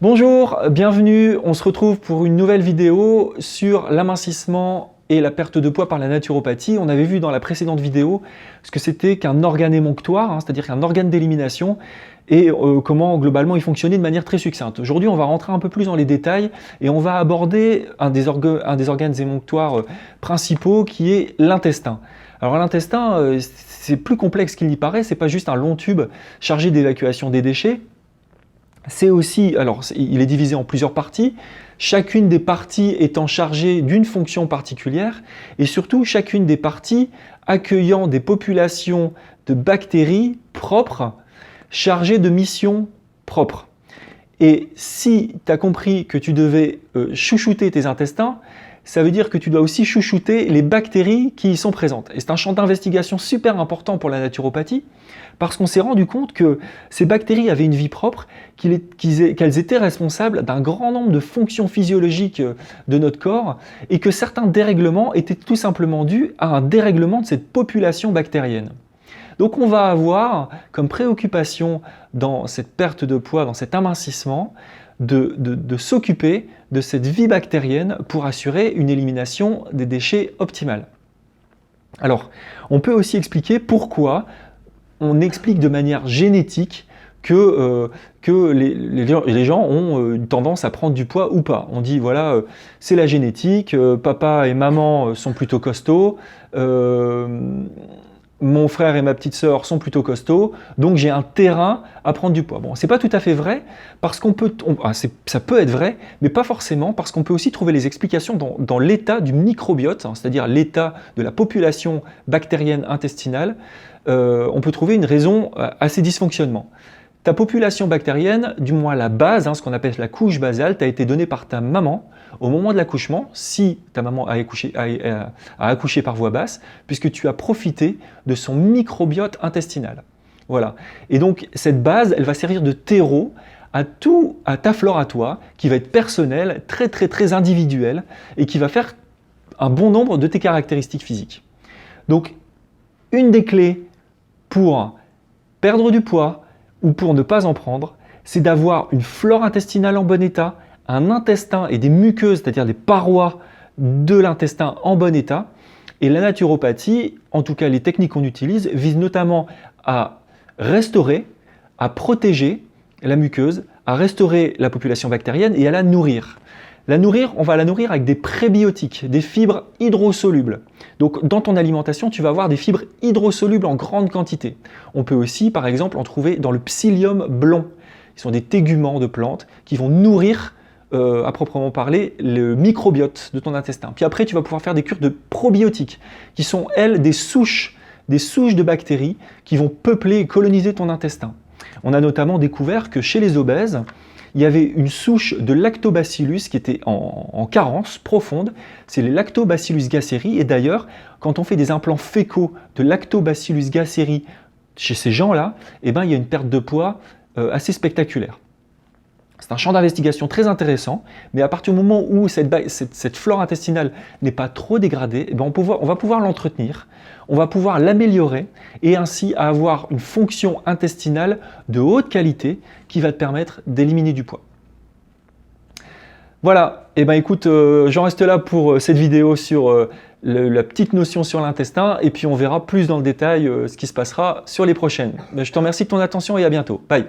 Bonjour, bienvenue, on se retrouve pour une nouvelle vidéo sur l'amincissement et la perte de poids par la naturopathie. On avait vu dans la précédente vidéo ce que c'était qu'un organe émonctoire, c'est-à-dire qu'un organe d'élimination, et comment globalement il fonctionnait de manière très succincte. Aujourd'hui, on va rentrer un peu plus dans les détails et on va aborder un des organes émonctoires principaux qui est l'intestin. Alors l'intestin, c'est plus complexe qu'il n'y paraît, c'est pas juste un long tube chargé d'évacuation des déchets. C'est aussi, alors il est divisé en plusieurs parties, chacune des parties étant chargée d'une fonction particulière et surtout chacune des parties accueillant des populations de bactéries propres chargées de missions propres. Et si tu as compris que tu devais chouchouter tes intestins, ça veut dire que tu dois aussi chouchouter les bactéries qui y sont présentes. Et c'est un champ d'investigation super important pour la naturopathie, parce qu'on s'est rendu compte que ces bactéries avaient une vie propre, qu'elles étaient responsables d'un grand nombre de fonctions physiologiques de notre corps, et que certains dérèglements étaient tout simplement dus à un dérèglement de cette population bactérienne. Donc on va avoir comme préoccupation dans cette perte de poids, dans cet amincissement, de s'occuper de cette vie bactérienne pour assurer une élimination des déchets optimale. Alors, on peut aussi expliquer pourquoi on explique de manière génétique que les gens ont une tendance à prendre du poids ou pas. On dit, voilà, c'est la génétique, papa et maman sont plutôt costauds, mon frère et ma petite sœur sont plutôt costauds, donc j'ai un terrain à prendre du poids. Bon, c'est pas tout à fait vrai, parce ça peut être vrai, mais pas forcément, parce qu'on peut aussi trouver les explications dans l'état du microbiote, c'est-à-dire l'état de la population bactérienne intestinale. On peut trouver une raison à ces dysfonctionnements. Ta population bactérienne, du moins la base, ce qu'on appelle la couche basale, t'a été donnée par ta maman au moment de l'accouchement, si ta maman a accouché par voie basse, puisque tu as profité de son microbiote intestinal. Voilà. Et donc cette base, elle va servir de terreau à ta flore à toi, qui va être personnelle, très individuelle, et qui va faire un bon nombre de tes caractéristiques physiques. Donc une des clés pour perdre du poids, ou pour ne pas en prendre, c'est d'avoir une flore intestinale en bon état, un intestin et des muqueuses, c'est-à-dire des parois de l'intestin en bon état. Et la naturopathie, en tout cas les techniques qu'on utilise, visent notamment à restaurer, à protéger la muqueuse, à restaurer la population bactérienne et à la nourrir. On va la nourrir avec des prébiotiques, des fibres hydrosolubles. Donc dans ton alimentation, tu vas avoir des fibres hydrosolubles en grande quantité. On peut aussi, par exemple, en trouver dans le psyllium blond. Ils sont des téguments de plantes qui vont nourrir, à proprement parler, le microbiote de ton intestin. Puis après, tu vas pouvoir faire des cures de probiotiques, qui sont, elles, des souches de bactéries qui vont peupler et coloniser ton intestin. On a notamment découvert que chez les obèses, il y avait une souche de lactobacillus qui était en carence profonde, c'est les lactobacillus gasseri, et d'ailleurs, quand on fait des implants fécaux de lactobacillus gasseri chez ces gens-là, il y a une perte de poids assez spectaculaire. C'est un champ d'investigation très intéressant, mais à partir du moment où cette flore intestinale n'est pas trop dégradée, on va pouvoir l'entretenir, on va pouvoir l'améliorer et ainsi avoir une fonction intestinale de haute qualité qui va te permettre d'éliminer du poids. Voilà, écoute, j'en reste là pour cette vidéo sur la petite notion sur l'intestin et puis on verra plus dans le détail ce qui se passera sur les prochaines. Je te remercie de ton attention et à bientôt. Bye.